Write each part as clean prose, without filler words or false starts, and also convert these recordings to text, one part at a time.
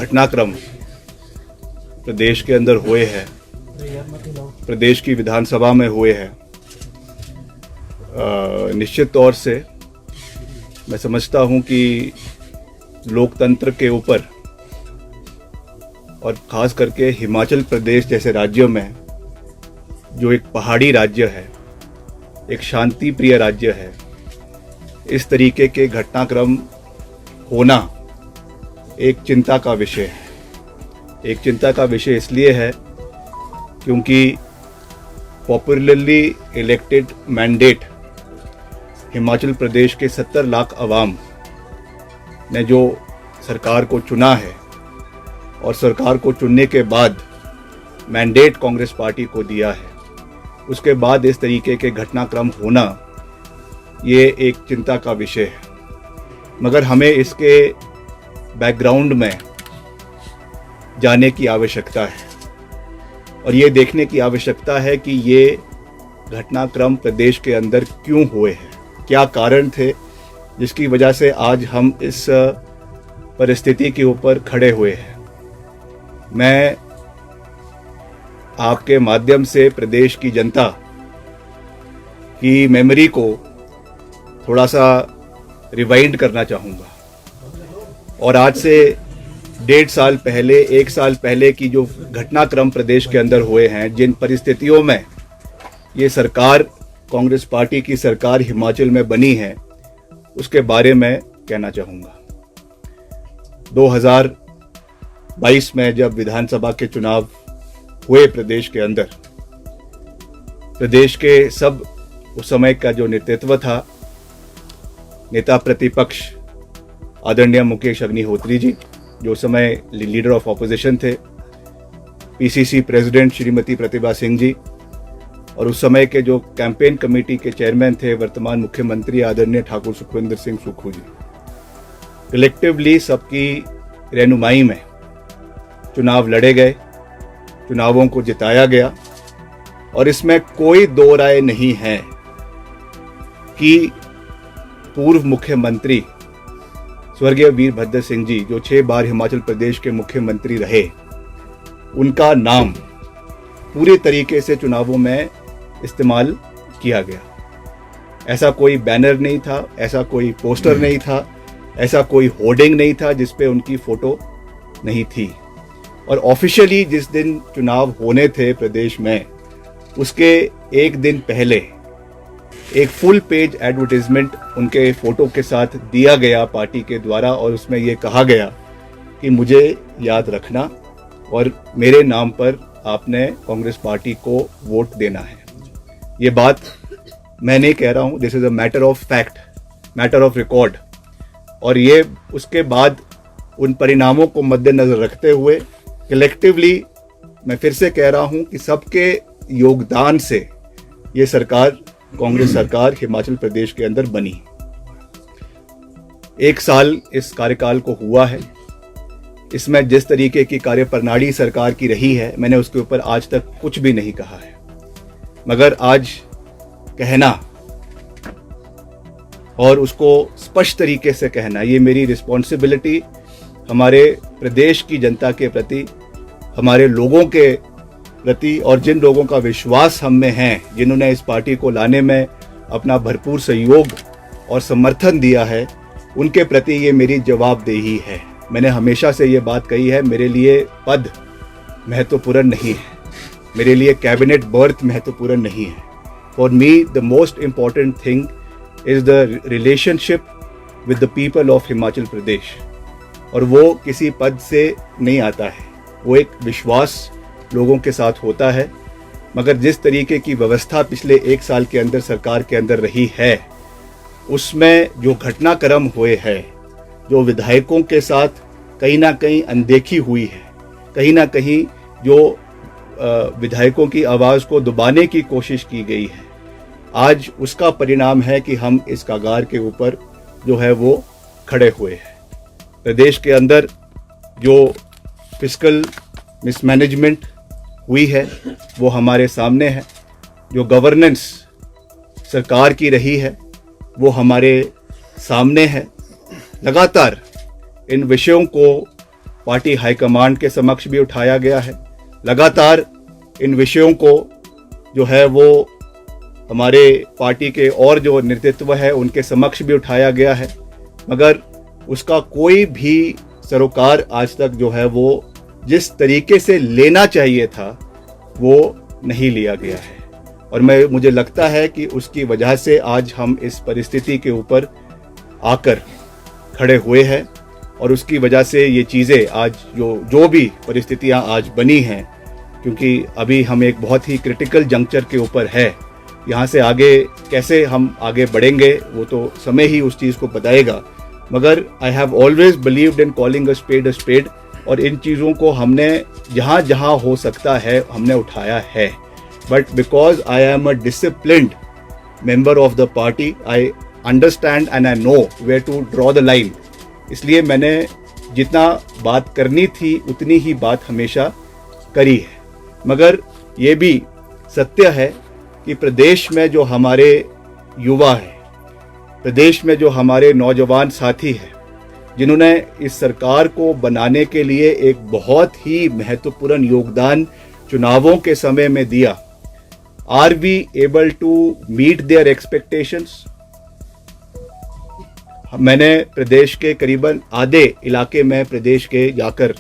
घटनाक्रम प्रदेश के अंदर हुए हैं, प्रदेश की विधानसभा में हुए हैं, निश्चित तौर से मैं समझता हूं कि लोकतंत्र के ऊपर और ख़ास करके हिमाचल प्रदेश जैसे राज्यों में, जो एक पहाड़ी राज्य है, एक शांति प्रिय राज्य है, इस तरीके के घटनाक्रम होना एक चिंता का विषय है। एक चिंता का विषय इसलिए है क्योंकि popularly elected mandate Himachal Pradesh के 70 लाख अवाम ने जो सरकार को चुना है और सरकार को चुनने के बाद मैंडेट कांग्रेस पार्टी को दिया है, उसके बाद इस तरीके के घटनाक्रम होना ये एक चिंता का विषय है। मगर हमें इसके बैकग्राउंड में जाने की आवश्यकता है और ये देखने की आवश्यकता है कि ये घटनाक्रम प्रदेश के अंदर क्यों हुए हैं, क्या कारण थे जिसकी वजह से आज हम इस परिस्थिति के ऊपर खड़े हुए हैं। मैं आपके माध्यम से प्रदेश की जनता की मेमोरी को थोड़ा सा रिवाइंड करना चाहूँगा और आज से 1.5 साल पहले, 1 साल पहले की जो घटनाक्रम प्रदेश के अंदर हुए हैं, जिन परिस्थितियों में ये सरकार, कांग्रेस पार्टी की सरकार हिमाचल में बनी है, उसके बारे में कहना चाहूँगा। 2022 में जब विधानसभा के चुनाव हुए प्रदेश के अंदर, प्रदेश के सब उस समय का जो नेतृत्व था, नेता प्रतिपक्ष आदरणीय मुकेश अग्निहोत्री जी, जो उस समय लीडर ऑफ ऑपोजिशन थे, पीसीसी प्रेसिडेंट श्रीमती प्रतिभा सिंह जी, और उस समय के जो कैंपेन कमेटी के चेयरमैन थे वर्तमान मुख्यमंत्री आदरणीय ठाकुर सुखविंदर सिंह सुक्खू जी, कलेक्टिवली सबकी रहनुमाई में चुनाव लड़े गए, चुनावों को जिताया गया और इसमें कोई दो राय नहीं है कि पूर्व मुख्यमंत्री स्वर्गीय वीरभद्र सिंह जी, जो 6 बार हिमाचल प्रदेश के मुख्यमंत्री रहे, उनका नाम पूरे तरीके से चुनावों में इस्तेमाल किया गया। ऐसा कोई बैनर नहीं था, ऐसा कोई पोस्टर नहीं था, ऐसा कोई होर्डिंग नहीं था जिस पे उनकी फोटो नहीं थी। और ऑफिशियली जिस दिन चुनाव होने थे प्रदेश में, उसके एक दिन पहले एक फुल पेज एडवर्टाइजमेंट उनके फोटो के साथ दिया गया पार्टी के द्वारा और उसमें ये कहा गया कि मुझे याद रखना और मेरे नाम पर आपने कांग्रेस पार्टी को वोट देना है। ये बात मैं नहीं कह रहा हूँ, this is a matter of fact, matter of record. और ये उसके बाद उन परिणामों को मद्देनजर रखते हुए कलेक्टिवली मैं फिर से कह रहा हूं कि सबके योगदान से ये सरकार, कांग्रेस सरकार हिमाचल प्रदेश के अंदर बनी। 1 साल इस कार्यकाल को हुआ है। इसमें जिस तरीके की कार्यप्रणाली सरकार की रही है, मैंने उसके ऊपर आज तक कुछ भी नहीं कहा है, मगर आज कहना और उसको स्पष्ट तरीके से कहना, ये मेरी रिस्पॉन्सिबिलिटी हमारे प्रदेश की जनता के प्रति, हमारे लोगों के प्रति और जिन लोगों का विश्वास हम में है, जिन्होंने इस पार्टी को लाने में अपना भरपूर सहयोग और समर्थन दिया है, उनके प्रति ये मेरी जवाबदेही है। मैंने हमेशा से ये बात कही है, मेरे लिए पद महत्वपूर्ण नहीं है, मेरे लिए कैबिनेट बर्थ महत्वपूर्ण नहीं है। For me the most important thing is the relationship with the people of Himachal Pradesh. और वो किसी पद से नहीं आता है, वो एक विश्वास लोगों के साथ होता है। मगर जिस तरीके की व्यवस्था पिछले 1 साल के अंदर सरकार के अंदर रही है, उसमें जो घटनाक्रम हुए हैं, जो विधायकों के साथ कहीं ना कहीं अनदेखी हुई है, कहीं ना कहीं जो विधायकों की आवाज़ को दबाने की कोशिश की गई है, आज उसका परिणाम है कि हम इस कगार के ऊपर जो है वो खड़े हुए हैं। प्रदेश के अंदर जो फिस्कल मिसमैनेजमेंट हुई है वो हमारे सामने है, जो गवर्नेंस सरकार की रही है वो हमारे सामने है। लगातार इन विषयों को पार्टी हाईकमांड के समक्ष भी उठाया गया है। लगातार इन विषयों को जो है वो हमारे पार्टी के और जो नेतृत्व है उनके समक्ष भी उठाया गया है, मगर उसका कोई भी सरोकार आज तक जो है वो जिस तरीके से लेना चाहिए था वो नहीं लिया गया है। और मुझे लगता है कि उसकी वजह से आज हम इस परिस्थिति के ऊपर आकर खड़े हुए हैं और उसकी वजह से ये चीज़ें आज जो भी परिस्थितियां आज बनी हैं, क्योंकि अभी हम एक बहुत ही क्रिटिकल जंक्चर के ऊपर है। यहाँ से आगे कैसे हम आगे बढ़ेंगे वो तो समय ही उस चीज़ को बताएगा, मगर I have always believed in calling a spade और इन चीज़ों को हमने जहाँ जहाँ हो सकता है हमने उठाया है। But because I am a disciplined member of the party, I understand and I know where to draw the line. इसलिए मैंने जितना बात करनी थी उतनी ही बात हमेशा करी है। मगर ये भी सत्य है कि प्रदेश में जो हमारे युवा हैं, प्रदेश में जो हमारे नौजवान साथी हैं, जिन्होंने इस सरकार को बनाने के लिए एक बहुत ही महत्वपूर्ण योगदान चुनावों के समय में दिया, are we able to meet their expectations? मैंने प्रदेश के करीबन आधे इलाके में प्रदेश के जाकर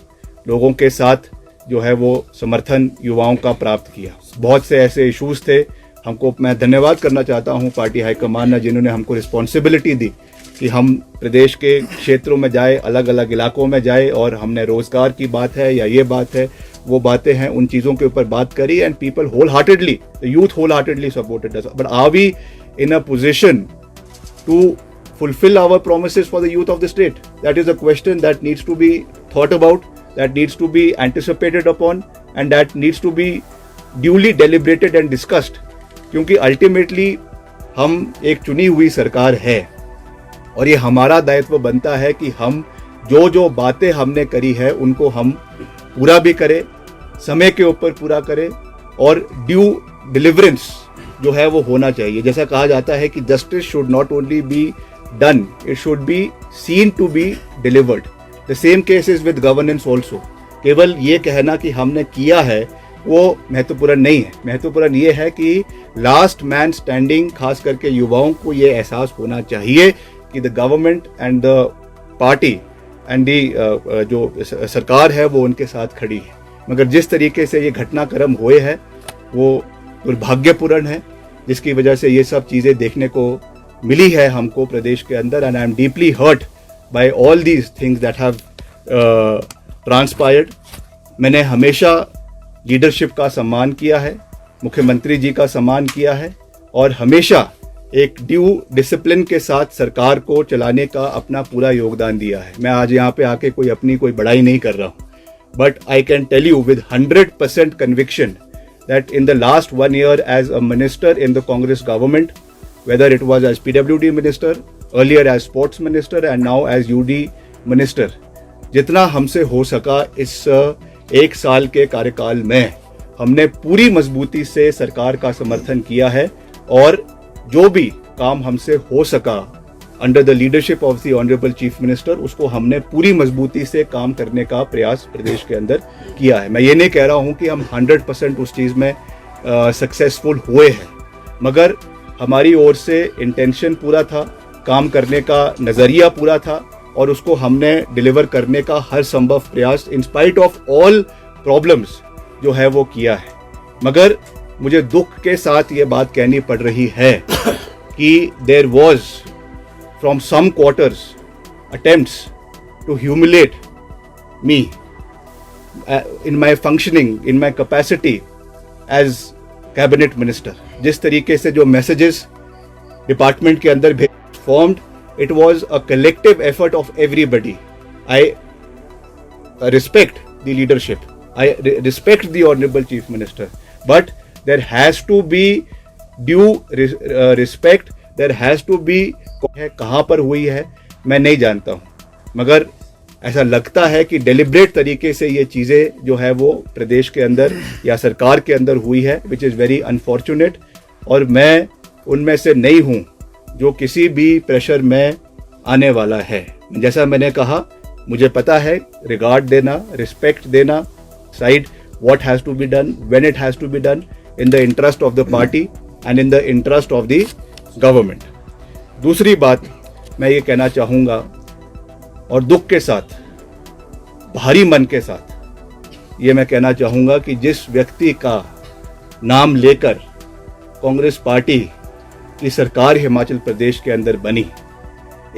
लोगों के साथ जो है वो समर्थन युवाओं का प्राप्त किया। बहुत से ऐसे इश्यूज थे, हमको मैं धन्यवाद करना चाहता हूं पार्टी हाईकमान ने, जिन्होंने हमको रिस्पॉन्सिबिलिटी दी कि हम प्रदेश के क्षेत्रों में जाए, अलग अलग इलाकों में जाए, और हमने रोजगार की बात है या ये बात है वो बातें हैं, उन चीज़ों के ऊपर बात करी and people wholeheartedly, the youth wholeheartedly supported us. But are we in a position to fulfill our promises for the youth of the state? That is a question that needs to be thought about, that needs to be anticipated upon, and that needs to be duly deliberated and discussed. क्योंकि ultimately हम एक चुनी हुई सरकार है और ये हमारा दायित्व बनता है कि हम जो बातें हमने करी है उनको हम पूरा भी करें, समय के ऊपर पूरा करें, और ड्यू डिलीवरेंस जो है वो होना चाहिए। जैसा कहा जाता है कि justice should not only be done, it should be seen to be delivered. The same case is with governance also. केवल ये कहना कि हमने किया है वो महत्वपूर्ण नहीं है। महत्वपूर्ण ये है कि लास्ट मैन स्टैंडिंग, खास करके युवाओं को ये एहसास होना चाहिए कि the government and the party and the जो सरकार है वो उनके साथ खड़ी है। मगर जिस तरीके से ये घटनाक्रम हुए हैं वो दुर्भाग्यपूर्ण है, जिसकी वजह से ये सब चीज़ें देखने को मिली है हमको प्रदेश के अंदर। And I am deeply hurt by all these things that have transpired. मैंने हमेशा लीडरशिप का सम्मान किया है, मुख्यमंत्री जी का सम्मान किया है, और हमेशा एक ड्यू डिसिप्लिन के साथ सरकार को चलाने का अपना पूरा योगदान दिया है। मैं आज यहाँ पे आके कोई बड़ाई नहीं कर रहा हूँ, but I can tell you with 100% conviction that in the last 1 year as a minister in the Congress government, whether it was as PWD minister, earlier as sports minister and now as UD minister, जितना हमसे हो सका इस 1 साल के कार्यकाल में हमने पूरी मजबूती से सरकार का समर्थन किया है, और जो भी काम हमसे हो सका under the leadership of the honourable chief minister, उसको हमने पूरी मजबूती से काम करने का प्रयास प्रदेश के अंदर किया है। मैं ये नहीं कह रहा हूँ कि हम 100% उस चीज़ में सक्सेसफुल हुए हैं, मगर हमारी ओर से इंटेंशन पूरा था, काम करने का नज़रिया पूरा था, और उसको हमने डिलीवर करने का हर संभव प्रयास in spite of all problems जो है वो किया है। मगर मुझे दुख के साथ ये बात कहनी पड़ रही है कि there was from some quarters attempts to humiliate me in my functioning, in my capacity as cabinet minister. जिस तरीके से जो messages department के अंदर formed, it was a collective effort of everybody. I respect the leadership, I respect the honorable chief minister, but there has to be due respect, there has to be है, कहाँ पर हुई है मैं नहीं जानता हूँ, मगर ऐसा लगता है कि डेलिब्रेट तरीके से ये चीज़ें जो है वो प्रदेश के अंदर या सरकार के अंदर हुई है, विच इज़ वेरी अनफॉर्चुनेट। और मैं उनमें से नहीं हूँ जो किसी भी प्रेशर में आने वाला है। जैसा मैंने कहा मुझे पता है रिगार्ड देना, रिस्पेक्ट देना, side what has to be done, when it has to be done, in the interest of the party and in the interest of the government. दूसरी बात मैं ये कहना चाहूँगा और दुख के साथ, भारी मन के साथ ये मैं कहना चाहूँगा कि जिस व्यक्ति का नाम लेकर कांग्रेस पार्टी की सरकार हिमाचल प्रदेश के अंदर बनी,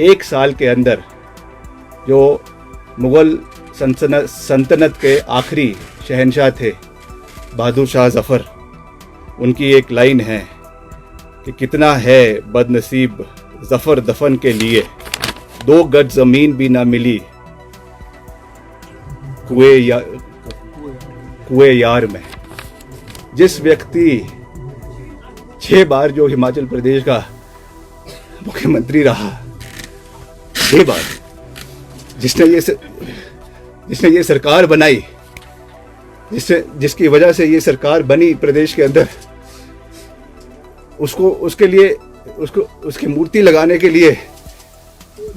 1 साल के अंदर जो मुग़ल सल्तनत के आखिरी शहंशाह थे बहादुर शाह जफ़र, उनकी एक लाइन है कि कितना है बदनसीब जफ़र दफन के लिए, 2 गज ज़मीन भी ना मिली कुएं यार में। जिस व्यक्ति 6 बार जो हिमाचल प्रदेश का मुख्यमंत्री रहा, 6 बार, जिसने ये सरकार बनाई, जिसकी वजह से ये सरकार बनी प्रदेश के अंदर, उसकी मूर्ति लगाने के लिए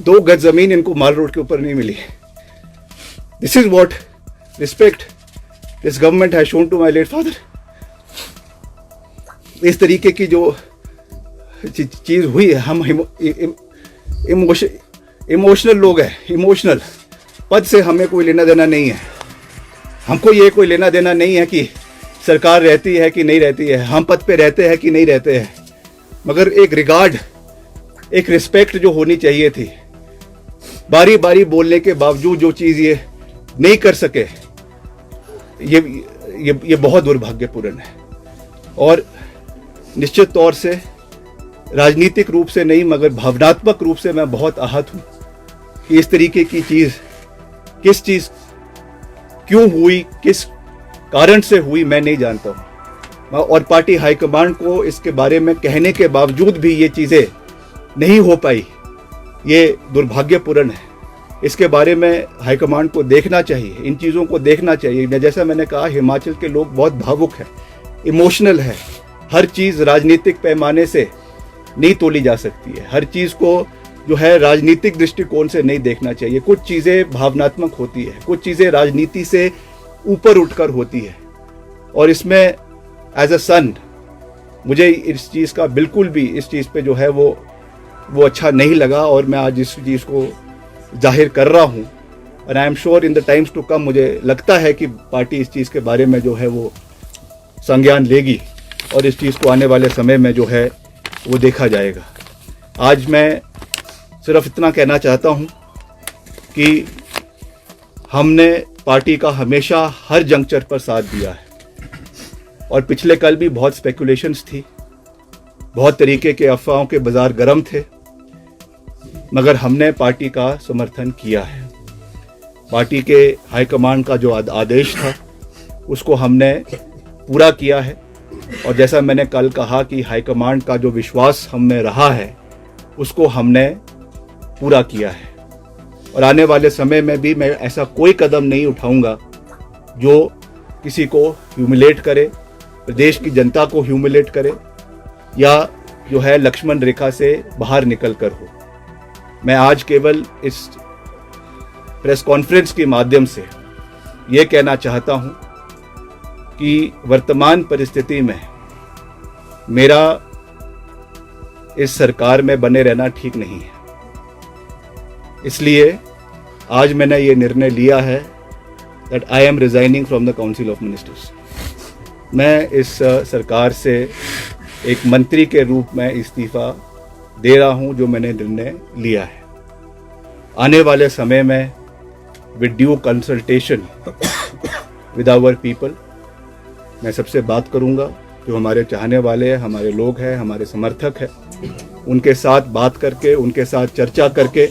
2 गज जमीन इनको माल रोड के ऊपर नहीं मिली। This is what respect this government has shown to my late father. इस तरीके की जो चीज हुई है, हम इमोशनल लोग हैं, इमोशनल। पद से हमें कोई लेना देना नहीं है, हमको ये कोई लेना देना नहीं है कि सरकार रहती है कि नहीं रहती है, हम पद पे रहते हैं कि नहीं रहते हैं, मगर एक रिगार्ड, एक रिस्पेक्ट जो होनी चाहिए थी, बारी बारी बोलने के बावजूद जो चीज़ ये नहीं कर सके, ये बहुत दुर्भाग्यपूर्ण है। और निश्चित तौर से राजनीतिक रूप से नहीं मगर भावनात्मक रूप से मैं बहुत आहत हूँ कि इस तरीके की चीज़, किस चीज़ क्यों हुई, किस कारण से हुई, मैं नहीं जानता हूँ। और पार्टी हाईकमांड को इसके बारे में कहने के बावजूद भी ये चीज़ें नहीं हो पाई, ये दुर्भाग्यपूर्ण है। इसके बारे में हाईकमांड को देखना चाहिए, इन चीज़ों को देखना चाहिए। जैसा मैंने कहा, हिमाचल के लोग बहुत भावुक हैं, इमोशनल है। हर चीज़ राजनीतिक पैमाने से नहीं तोली जा सकती है, हर चीज़ को जो है राजनीतिक दृष्टिकोण से नहीं देखना चाहिए। कुछ चीज़ें भावनात्मक होती है, कुछ चीज़ें राजनीति से ऊपर उठकर होती है। और इसमें एज अ सन मुझे इस चीज़ का बिल्कुल भी, इस चीज़ पे जो है वो अच्छा नहीं लगा, और मैं आज इस चीज़ को जाहिर कर रहा हूँ। और I am sure in the times to come मुझे लगता है कि पार्टी इस चीज़ के बारे में जो है वो संज्ञान लेगी और इस चीज़ को आने वाले समय में जो है वो देखा जाएगा। आज मैं सिर्फ इतना कहना चाहता हूँ कि हमने पार्टी का हमेशा हर जंक्चर पर साथ दिया है, और पिछले कल भी बहुत स्पेकुलेशंस थी, बहुत तरीके के अफवाहों के बाजार गर्म थे, मगर हमने पार्टी का समर्थन किया है। पार्टी के हाईकमांड का जो आदेश था उसको हमने पूरा किया है, और जैसा मैंने कल कहा कि हाईकमांड का जो विश्वास हम में रहा है उसको हमने पूरा किया है। और आने वाले समय में भी मैं ऐसा कोई कदम नहीं उठाऊंगा जो किसी को ह्यूमिलेट करे, प्रदेश की जनता को ह्यूमिलेट करे, या जो है लक्ष्मण रेखा से बाहर निकल कर हो। मैं आज केवल इस प्रेस कॉन्फ्रेंस के माध्यम से ये कहना चाहता हूँ कि वर्तमान परिस्थिति में मेरा इस सरकार में बने रहना ठीक नहीं है। इसलिए आज मैंने ये निर्णय लिया है that I am resigning from the council of ministers. मैं इस सरकार से एक मंत्री के रूप में इस्तीफा दे रहा हूं, जो मैंने निर्णय लिया है। आने वाले समय में with due consultation with our people, मैं सबसे बात करूंगा, जो हमारे चाहने वाले हैं, हमारे लोग हैं, हमारे समर्थक हैं, उनके साथ बात करके, उनके साथ चर्चा करके,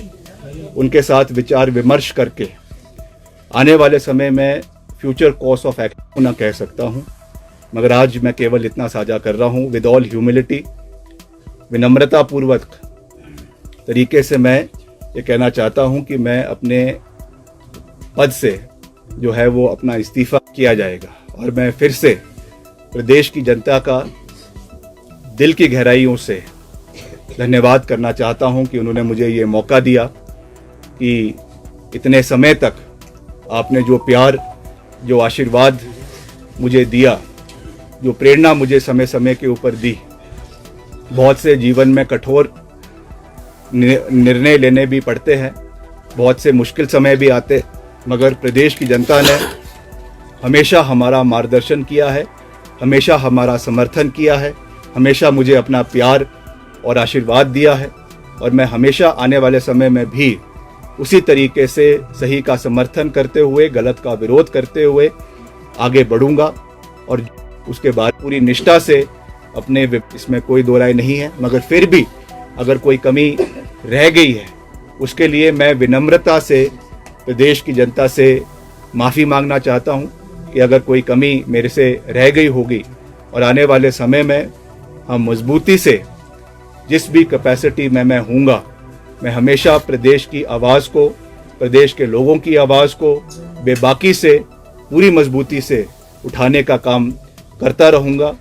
उनके साथ विचार विमर्श करके आने वाले समय में फ्यूचर कोर्स ऑफ एक्शन ना कह सकता हूं, मगर आज मैं केवल इतना साझा कर रहा हूं। विद ऑल ह्यूमिलिटी, विनम्रतापूर्वक तरीके से मैं ये कहना चाहता हूं कि मैं अपने पद से जो है वो अपना इस्तीफा किया जाएगा, और मैं फिर से प्रदेश की जनता का दिल की गहराइयों से धन्यवाद करना चाहता हूं कि उन्होंने मुझे ये मौका दिया कि इतने समय तक आपने जो प्यार, जो आशीर्वाद मुझे दिया, जो प्रेरणा मुझे समय समय के ऊपर दी। बहुत से जीवन में कठोर निर्णय लेने भी पड़ते हैं, बहुत से मुश्किल समय भी आते, मगर प्रदेश की जनता ने हमेशा हमारा मार्गदर्शन किया है, हमेशा हमारा समर्थन किया है, हमेशा मुझे अपना प्यार और आशीर्वाद दिया है और मैं हमेशा आने वाले समय में भी उसी तरीके से सही का समर्थन करते हुए, गलत का विरोध करते हुए आगे बढ़ूंगा और उसके बाद पूरी निष्ठा से अपने, इसमें कोई दो राय नहीं है, मगर फिर भी अगर कोई कमी रह गई है उसके लिए मैं विनम्रता से प्रदेश की जनता से माफ़ी मांगना चाहता हूं कि अगर कोई कमी मेरे से रह गई होगी और आने वाले समय में हम मजबूती से जिस भी कैपेसिटी में मैं हूँगा, मैं हमेशा प्रदेश की आवाज़ को, प्रदेश के लोगों की आवाज़ को बेबाकी से, पूरी मजबूती से उठाने का काम करता रहूँगा।